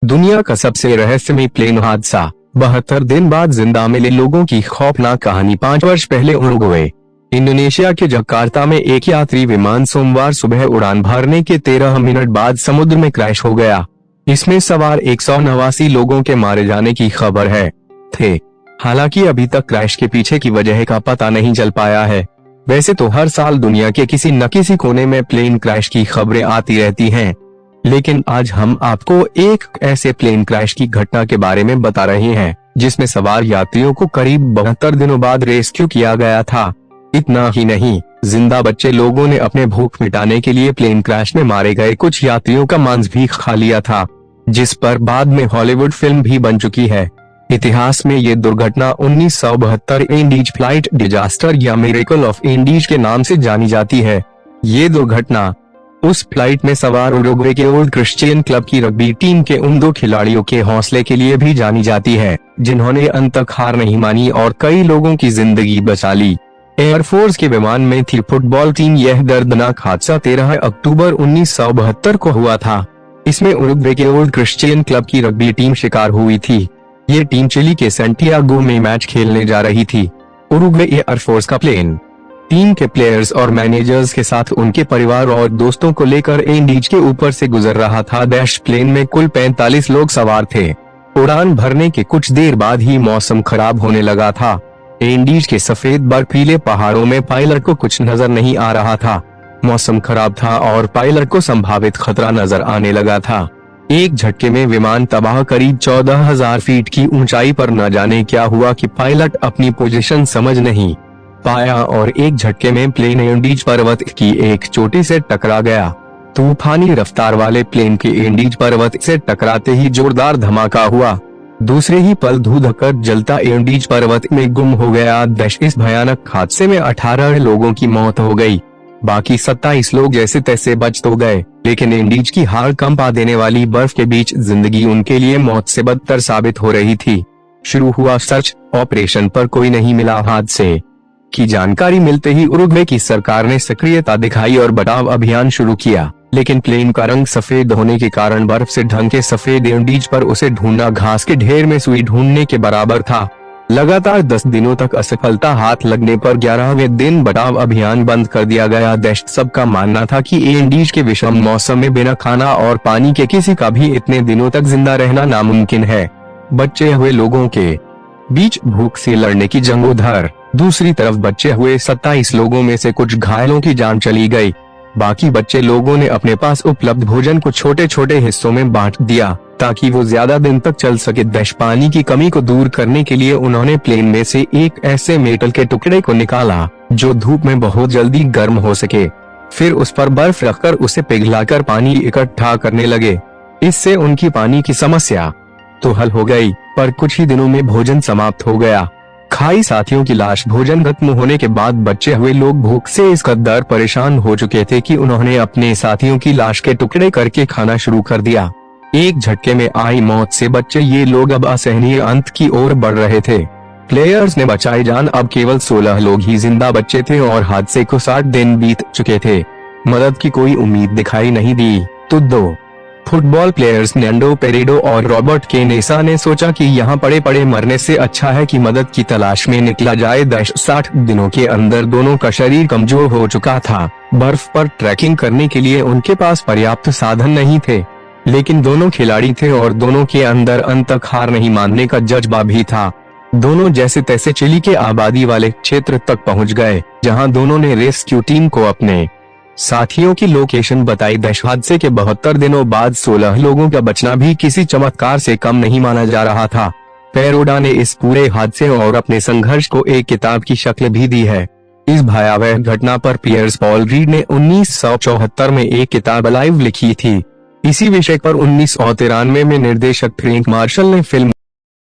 दुनिया का सबसे रहस्यमय प्लेन हादसा, 72 दिन बाद जिंदा मिले लोगों की खौफनाक कहानी। 5 वर्ष पहले उरुग्वे, इंडोनेशिया के जकार्ता में एक यात्री विमान सोमवार सुबह उड़ान भरने के 13 मिनट बाद समुद्र में क्रैश हो गया। इसमें सवार 189 लोगों के मारे जाने की खबर है थे। हालांकि अभी तक क्रैश के पीछे की वजह का पता नहीं चल पाया है। वैसे तो हर साल दुनिया के किसी न किसी कोने में प्लेन क्रैश की खबरें आती रहती हैं, लेकिन आज हम आपको एक ऐसे प्लेन क्रैश की घटना के बारे में बता रहे हैं जिसमें सवार यात्रियों को करीब 72 दिनों बाद रेस्क्यू किया गया था। इतना ही नहीं, जिंदा बच्चे लोगों ने अपने भूख मिटाने के लिए प्लेन क्रैश में मारे गए कुछ यात्रियों का मांस भी खा लिया था, जिस पर बाद में हॉलीवुड फिल्म भी बन चुकी है। इतिहास में ये दुर्घटना 1972 एंडीज फ्लाइट डिजास्टर या मिरेकल ऑफ एंडीज के नाम से जानी जाती है। ये दुर्घटना उस फ्लाइट में सवार उरुग्वे के ओल्ड क्रिश्चियन क्लब की रग्बी टीम के उन 2 खिलाड़ियों के हौसले के लिए भी जानी जाती है जिन्होंने अंत तक हार नहीं मानी और कई लोगों की जिंदगी बचा ली। एयरफोर्स के विमान में थी फुटबॉल टीम। यह दर्दनाक हादसा 13 अक्टूबर 1972 को हुआ था। इसमें उरुग्वे के ओल्ड क्रिश्चियन क्लब की रग्बी टीम शिकार हुई थी। ये टीम चिली के सैंटियागो में मैच खेलने जा रही थी। उरुग्वे एयरफोर्स का प्लेन टीम के प्लेयर्स और मैनेजर्स के साथ उनके परिवार और दोस्तों को लेकर एंडीज के ऊपर से गुजर रहा था। प्लेन में कुल 45 लोग सवार थे। उड़ान भरने के कुछ देर बाद ही मौसम खराब होने लगा था। एंडीज के सफेद बर्फीले पहाड़ों में पायलट को कुछ नजर नहीं आ रहा था। मौसम खराब था और पायलट को संभावित खतरा नजर आने लगा था। एक झटके में विमान तबाह। करीब 14,000 फीट की ऊंचाई पर न जाने क्या हुआ कि पायलट अपनी पोजीशन समझ नहीं पाया और एक झटके में प्लेन एंडीज पर्वत की एक चोटी से टकरा गया। तूफानी रफ्तार वाले प्लेन के एंडीज पर्वत से टकराते ही जोरदार धमाका हुआ। दूसरे ही पल धुंधकर जलता एंडीज पर्वत में गुम हो गया। इस भयानक हादसे में 18 लोगों की मौत हो गई। बाकी 27 लोग जैसे तैसे बच तो गए, लेकिन एंडीज की हाड़ कंपा देने वाली बर्फ के बीच जिंदगी उनके लिए मौत से बदतर साबित हो रही थी। शुरू हुआ सर्च ऑपरेशन, पर कोई नहीं मिला। हादसे की जानकारी मिलते ही उरुग्वे की सरकार ने सक्रियता दिखाई और बचाव अभियान शुरू किया, लेकिन प्लेन का रंग सफेद होने के कारण बर्फ से ढंके सफेद एंडीज पर उसे ढूंढना घास के ढेर में सुई ढूंढने के बराबर था। लगातार 10 दिनों तक असफलता हाथ लगने पर 11वें दिन बचाव अभियान बंद कर दिया गया। सबका मानना था कि एंडीज के विषम मौसम में बिना खाना और पानी के किसी का भी इतने दिनों तक जिंदा रहना नामुमकिन है। बचे हुए लोगों के बीच भूख से लड़ने की जंग उधर। दूसरी तरफ बचे हुए 27 लोगों में से कुछ घायलों की जान चली गई। बाकी बच्चे लोगों ने अपने पास उपलब्ध भोजन को छोटे छोटे हिस्सों में बांट दिया ताकि वो ज्यादा दिन तक चल सके। पानी की कमी को दूर करने के लिए उन्होंने प्लेन में से एक ऐसे मेटल के टुकड़े को निकाला जो धूप में बहुत जल्दी गर्म हो सके। फिर उस पर बर्फ रखकर उसे पिघलाकर पानी इकट्ठा करने लगे। इससे उनकी पानी की समस्या तो हल हो गई, पर कुछ ही दिनों में भोजन समाप्त हो गया। खाई साथियों की लाश भोजन खत्म होने के बाद बचे हुए लोग भूख से इस कदर परेशान हो चुके थे कि उन्होंने अपने साथियों की लाश के टुकड़े करके खाना शुरू कर दिया। एक झटके में आई मौत से बच्चे ये लोग अब असहनीय अंत की ओर बढ़ रहे थे। प्लेयर्स ने बचाई जान। अब केवल 16 लोग ही जिंदा बचे थे और हादसे को 60 दिन बीत चुके थे। मदद की कोई उम्मीद दिखाई नहीं दी तो 2 फुटबॉल प्लेयर्स नैंडो पेरेडो और रॉबर्ट केनेसा ने सोचा कि यहाँ पड़े पड़े मरने से अच्छा है कि मदद की तलाश में निकला जाए। 60 दिनों के अंदर दोनों का शरीर कमजोर हो चुका था। बर्फ पर ट्रैकिंग करने के लिए उनके पास पर्याप्त साधन नहीं थे, लेकिन दोनों खिलाड़ी थे और दोनों के अंदर अंत तक हार नहीं मानने का जज्बा भी था। दोनों जैसे तैसे चिली के आबादी वाले क्षेत्र तक पहुँच गए, जहाँ दोनों ने रेस्क्यू टीम को अपने साथियों की लोकेशन बताई। हादसे के 72 दिनों बाद 16 लोगों का बचना भी किसी चमत्कार से कम नहीं माना जा रहा था। पेरोडा ने इस पूरे हादसे और अपने संघर्ष को एक किताब की शक्ल भी दी है। इस भयावह घटना पर पियर्स पॉल रीड ने 1974 में एक किताब अलाइव लिखी थी। इसी विषय पर 1993 में निर्देशक फ्रैंक मार्शल ने फिल्म